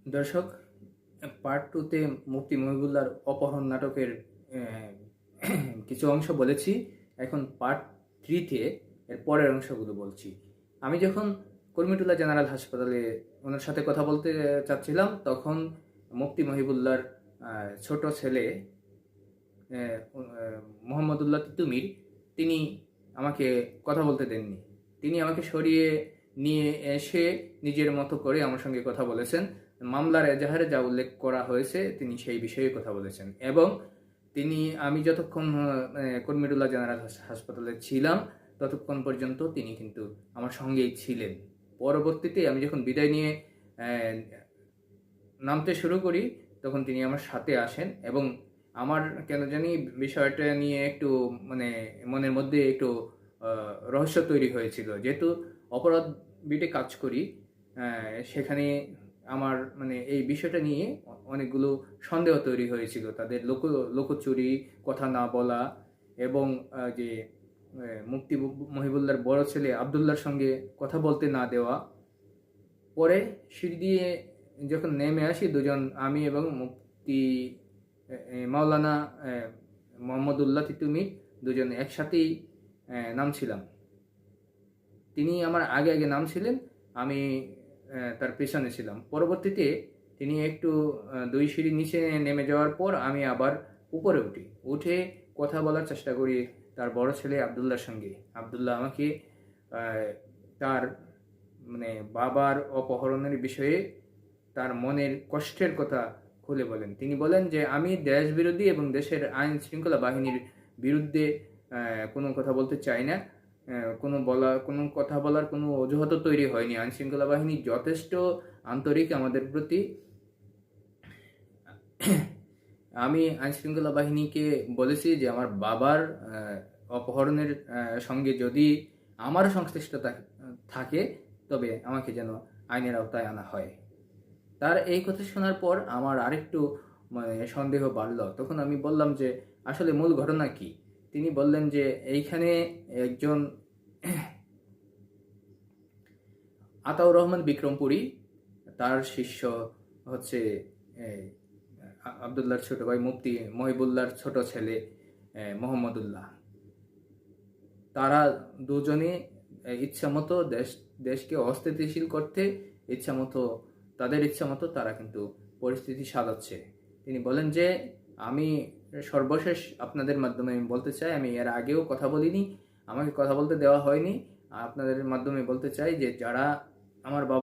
দর্শক, পার্ট টুতে মুফতি মহিবুল্লাহর অপহরণ নাটকের কিছু অংশ বলেছি। এখন পার্ট থ্রিতে এর পরের অংশগুলো বলছি। আমি যখন কুর্মিটোলা জেনারেল হাসপাতালে ওনার সাথে কথা বলতে চাচ্ছিলাম, তখন মুফতি মহিবুল্লাহর ছোট ছেলে মোহাম্মদুল্লাহ তিতুমির তিনি আমাকে কথা বলতে দেননি। তিনি আমাকে সরিয়ে নিয়ে এসে নিজের মতো করে আমার সঙ্গে কথা বলেছেন। মামলার এজাহারে যা উল্লেখ করা হয়েছে তিনি সেই বিষয়ে কথা বলেছেন, এবং আমি যতক্ষণ কুর্মিটোলা জেনারেল হাসপাতালে ছিলাম ততক্ষণ পর্যন্ত তিনি কিন্তু আমার সঙ্গেই ছিলেন। পরবর্তীতে আমি যখন বিদায় নিয়ে নামতে শুরু করি তখন তিনি আমার সাথে আসেন, এবং আমার কেন জানি বিষয়টা নিয়ে একটু মনের মধ্যে একটু রহস্য তৈরি হয়েছিল। যেহেতু অপরাধ বিটে কাজ করি, সেখানে আমার এই বিষয়টা নিয়ে অনেকগুলো সন্দেহ তৈরি হয়েছিল। তাদের লোকচুরি, কথা না বলা, এবং যে মুফতি মহিবুল্লাহর বড় ছেলে আবদুল্লাহর সঙ্গে কথা বলতে না দেওয়া। পরে সিঁড়ি দিয়ে যখন নেমে আসি দুজন, আমি এবং মুফতি মাওলানা মোহাম্মদুল্লাহ তিতুমির দুজন একসাথেই নামছিলাম। তিনি আমার আগে আগে নামছিলেন, আমি তার পেছনে ছিলাম। পরবর্তীতে তিনি একটু 2 সিঁড়ি নিচে নেমে যাওয়ার পর আমি আবার উপরে উঠে কথা বলার চেষ্টা করি তার বড় ছেলে আবদুল্লাহর সঙ্গে। আবদুল্লাহ আমাকে তার বাবার অপহরণের বিষয়ে তার মনের কষ্টের কথা খুলে বলেন। তিনি বলেন যে আমি দেশ বিরোধী এবং দেশের আইন শৃঙ্খলা বাহিনীর বিরুদ্ধে কোনো কথা বলতে চাই না। কোনো কথা বলার কোনো অজুহাতও তৈরি হয়নি। আইন শৃঙ্খলা বাহিনী যথেষ্ট আন্তরিক আমাদের প্রতি। আমি আইন শৃঙ্খলা বাহিনীকে বলেছি যে আমার বাবার অপহরণের সঙ্গে যদি আমার সংশ্লিষ্টতা থাকে তবে আমাকে যেন আইনের আওতায় আনা হয়। তার এই কথা শোনার পর আমার আরেকটু সন্দেহ বাড়ল। তখন আমি বললাম যে আসলে মূল ঘটনা কি। তিনি বললেন যে এইখানে একজন আতাউর রহমান বিক্রমপুরী, তার শিষ্য হচ্ছে আবদুল্লাহর ছোট ভাই মুফতি মহিবুল্লাহর ছোট ছেলে মোহাম্মদুল্লাহ। তারা দুজনে ইচ্ছামতো দেশকে অস্থিতিশীল করতে তাদের ইচ্ছামতো তারা কিন্তু পরিস্থিতি সাজাচ্ছে। তিনি বলেন যে আমি সর্বশেষ আপনাদের মাধ্যমে বলতে চাই, আমি এর আগেও কথা বলিনি, আমাকে কথা বলতে দেওয়া হয়নি। আপনাদের মাধ্যমে বলতে চাই যে যারা আমার বাবা